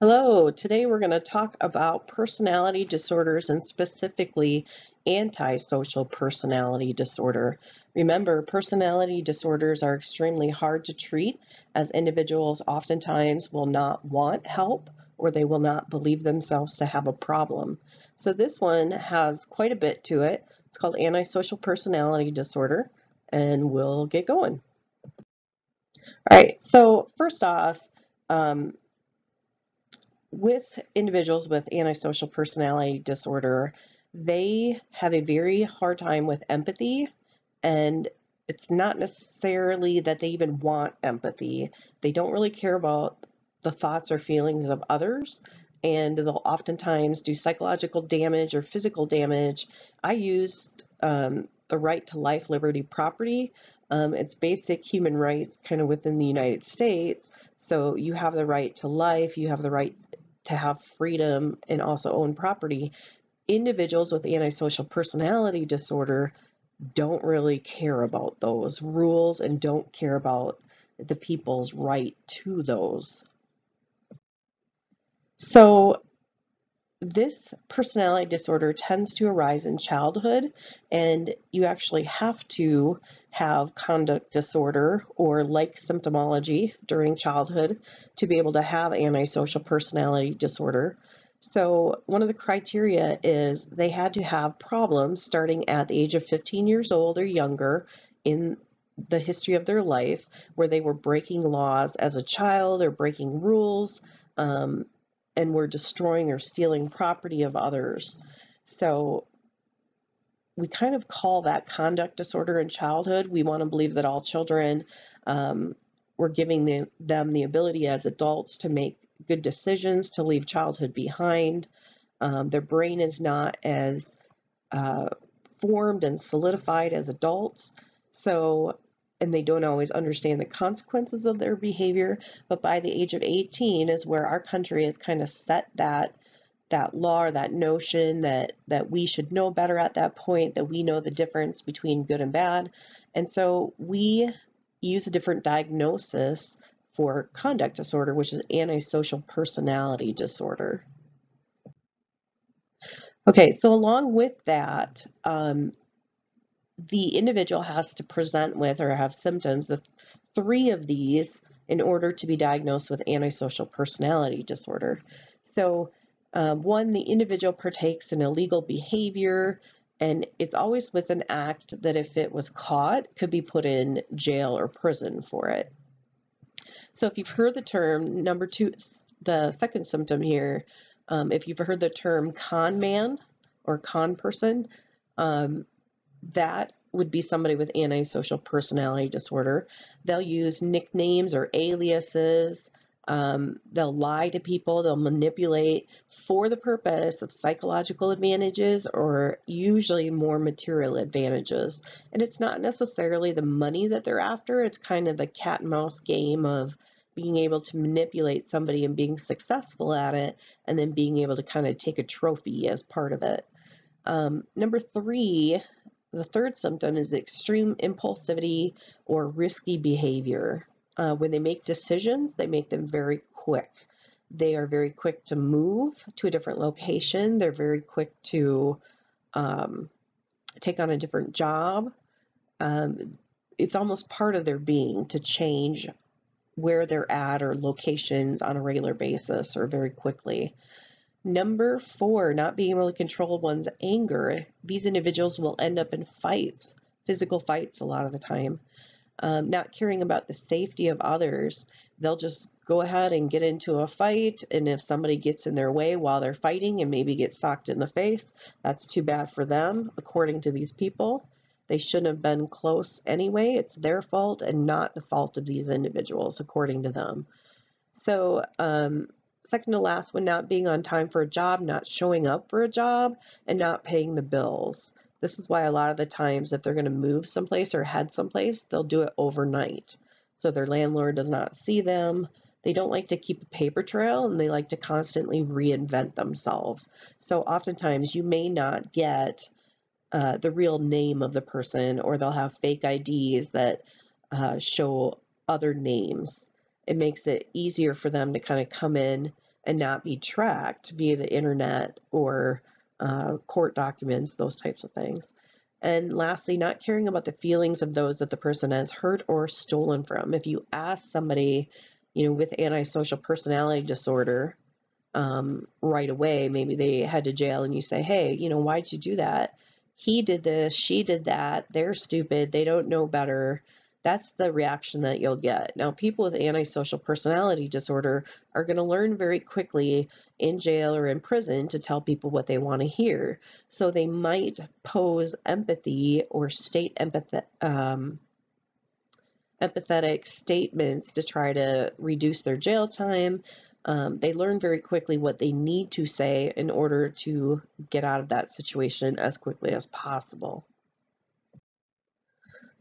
Hello, today we're going to talk about personality disorders and specifically antisocial personality disorder. Remember, personality disorders are extremely hard to treat as individuals oftentimes will not want help or they will not believe themselves to have a problem. So this one has quite a bit to it. It's called antisocial personality disorder, and we'll get going. All right, so first off, um, with individuals with antisocial personality disorder, they have a very hard time with empathy, and it's not necessarily that they even want empathy. They don't really care about the thoughts or feelings of others, and they'll oftentimes do psychological damage or physical damage. I used the right to life, liberty, property. It's basic human rights kind of within the United States. So you have the right to life, you have the right to have freedom and also own property. Individuals with antisocial personality disorder don't really care about those rules and don't care about the people's right to those. So this personality disorder tends to arise in childhood, and you actually have to have conduct disorder or like symptomology during childhood to be able to have antisocial personality disorder. So one of the criteria is they had to have problems starting at the age of 15 years old or younger in the history of their life where they were breaking laws as a child or breaking rules, and we're destroying or stealing property of others. So we kind of call that conduct disorder in childhood. We want to believe that all children, we're giving them the ability as adults to make good decisions, to leave childhood behind. Their brain is not as uh, formed and solidified as adults. So, and they don't always understand the consequences of their behavior. But by the age of 18 is where our country has kind of set that law or that notion that we should know better at that point, that we know the difference between good and bad. And so we use a different diagnosis for conduct disorder, which is antisocial personality disorder. Okay, so along with that, the individual has to present with or have symptoms, the three of these, in order to be diagnosed with antisocial personality disorder. So, one, the individual partakes in illegal behavior, and it's always with an act that, if it was caught, could be put in jail or prison for it. So, if you've heard the term, number two, the second symptom here, if you've heard the term con man or con person, um, that would be somebody with antisocial personality disorder. They'll use nicknames or aliases. They'll lie to people. They'll manipulate for the purpose of psychological advantages or usually more material advantages. And it's not necessarily the money that they're after. It's kind of the cat and mouse game of being able to manipulate somebody and being successful at it, and then being able to kind of take a trophy as part of it. Number three, the third symptom is extreme impulsivity or risky behavior. When they make decisions, they make them very quick. They are very quick to move to a different location. They're very quick to um, take on a different job. Um, it's almost part of their being to change where they're at or locations on a regular basis or very quickly. Number four, not being able to control one's anger. These individuals will end up in fights, physical fights a lot of the time. Not caring about the safety of others. They'll just go ahead and get into a fight, and if somebody gets in their way while they're fighting and maybe get socked in the face, that's too bad for them, according to these people. They shouldn't have been close anyway. It's their fault and not the fault of these individuals, according to them. So, second to last one, not being on time for a job, not showing up for a job, and not paying the bills. This is why a lot of the times if they're going to move someplace or head someplace, they'll do it overnight. So their landlord does not see them. They don't like to keep a paper trail, and they like to constantly reinvent themselves. So oftentimes you may not get the real name of the person, or they'll have fake IDs that show other names. It makes it easier for them to kind of come in and not be tracked via the internet or court documents, those types of things. And lastly, not caring about the feelings of those that the person has hurt or stolen from. If you ask somebody, with antisocial personality disorder, right away, maybe they head to jail, and you say, hey, why'd you do that? He did this, she did that, they're stupid, they don't know better. That's the reaction that you'll get. Now, people with antisocial personality disorder are going to learn very quickly in jail or in prison to tell people what they want to hear. So they might pose empathy or state empathetic statements to try to reduce their jail time. They learn very quickly what they need to say in order to get out of that situation as quickly as possible.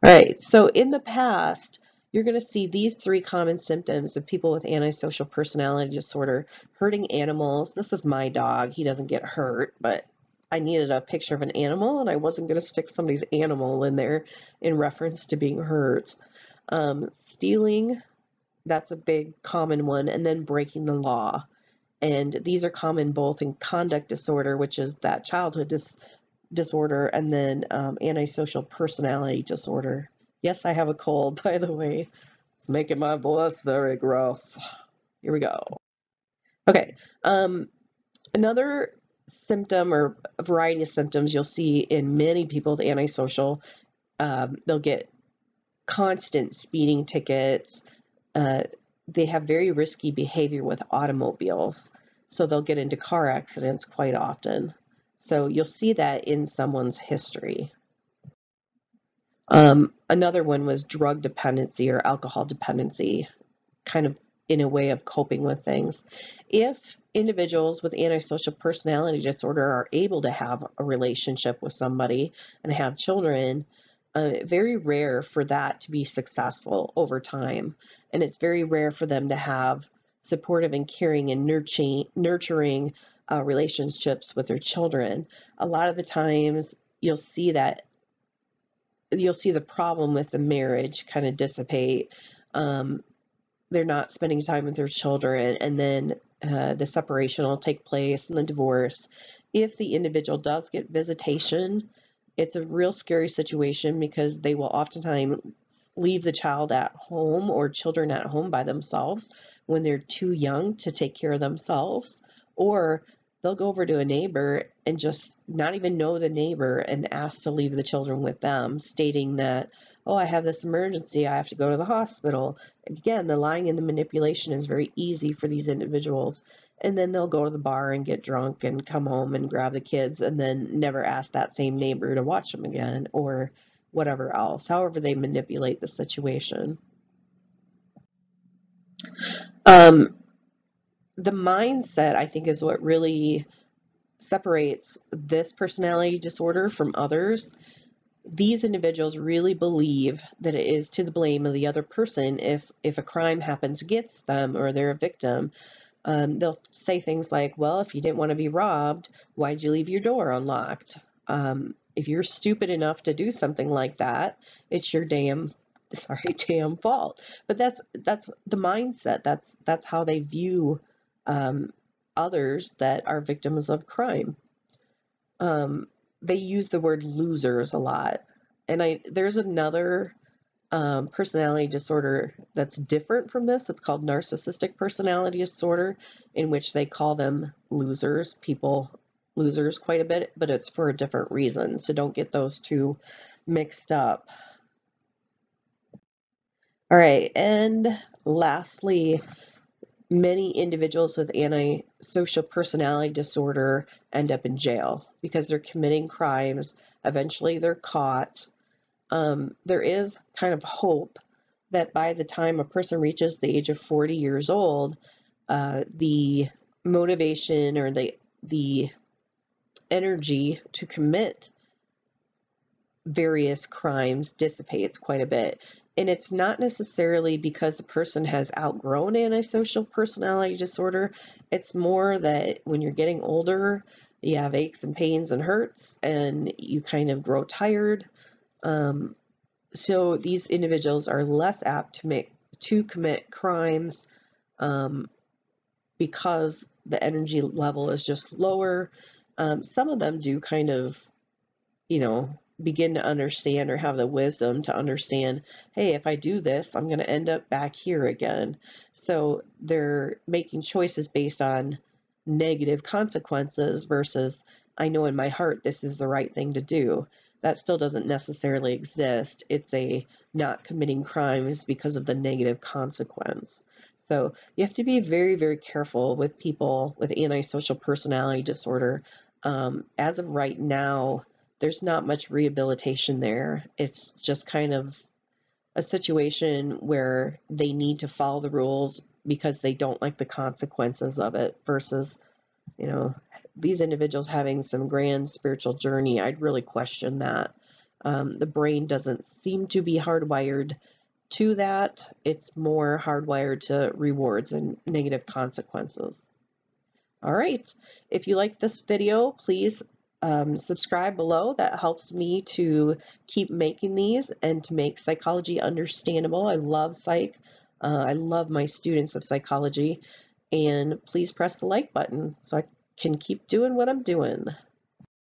All right, so in the past, you're going to see these 3 common symptoms of people with antisocial personality disorder: hurting animals. This is my dog. He doesn't get hurt, but I needed a picture of an animal, and I wasn't going to stick somebody's animal in there in reference to being hurt. Stealing, that's a big common one, and then breaking the law. And these are common both in conduct disorder, which is that childhood disorder, and then antisocial personality disorder. Yes, I have a cold, by the way. It's making my voice very gruff. Here we go. Okay, another symptom or a variety of symptoms you'll see in many people with antisocial, they'll get constant speeding tickets. They have very risky behavior with automobiles, so they'll get into car accidents quite often. So you'll see that in someone's history. Another one was drug dependency or alcohol dependency, kind of in a way of coping with things. If individuals with antisocial personality disorder are able to have a relationship with somebody and have children, very rare for that to be successful over time. And it's very rare for them to have supportive and caring and nurturing relationships with their children. A lot of the times you'll see the problem with the marriage kind of dissipate. They're not spending time with their children, and then the separation will take place and the divorce. If the individual does get visitation, it's a real scary situation because they will oftentimes leave the child at home or children at home by themselves when they're too young to take care of themselves, or they'll go over to a neighbor and just not even know the neighbor and ask to leave the children with them, stating that, oh, I have this emergency, I have to go to the hospital. Again, the lying and the manipulation is very easy for these individuals. And then they'll go to the bar and get drunk and come home and grab the kids and then never ask that same neighbor to watch them again or whatever else, however they manipulate the situation. The mindset, I think, is what really separates this personality disorder from others. These individuals really believe that it is to the blame of the other person if a crime happens against them or they're a victim. They'll say things like, well, if you didn't want to be robbed, why'd you leave your door unlocked? If you're stupid enough to do something like that, it's your damn fault. But that's the mindset. That's how they view others that are victims of crime. They use the word losers a lot. And there's another personality disorder that's different from this. It's called narcissistic personality disorder, in which they call them losers, losers quite a bit, but it's for a different reason. So don't get those two mixed up. All right, and lastly, many individuals with antisocial personality disorder end up in jail because they're committing crimes. Eventually they're caught. There is kind of hope that by the time a person reaches the age of 40 years old, the motivation or the energy to commit various crimes dissipates quite a bit. And it's not necessarily because the person has outgrown antisocial personality disorder. It's more that when you're getting older, you have aches and pains and hurts, and you kind of grow tired. So these individuals are less apt to commit crimes because the energy level is just lower. Some of them do kind of, begin to understand or have the wisdom to understand, hey, if I do this, I'm going to end up back here again. So they're making choices based on negative consequences versus, I know in my heart this is the right thing to do. That still doesn't necessarily exist. It's a not committing crimes because of the negative consequence. So you have to be very, very careful with people with antisocial personality disorder. As of right now, there's not much rehabilitation there. It's just kind of a situation where they need to follow the rules because they don't like the consequences of it versus, these individuals having some grand spiritual journey. I'd really question that. The brain doesn't seem to be hardwired to that. It's more hardwired to rewards and negative consequences. All right. If you like this video, please subscribe below. That helps me to keep making these and to make psychology understandable. I love psych. I love my students of psychology. And please press the like button so I can keep doing what I'm doing.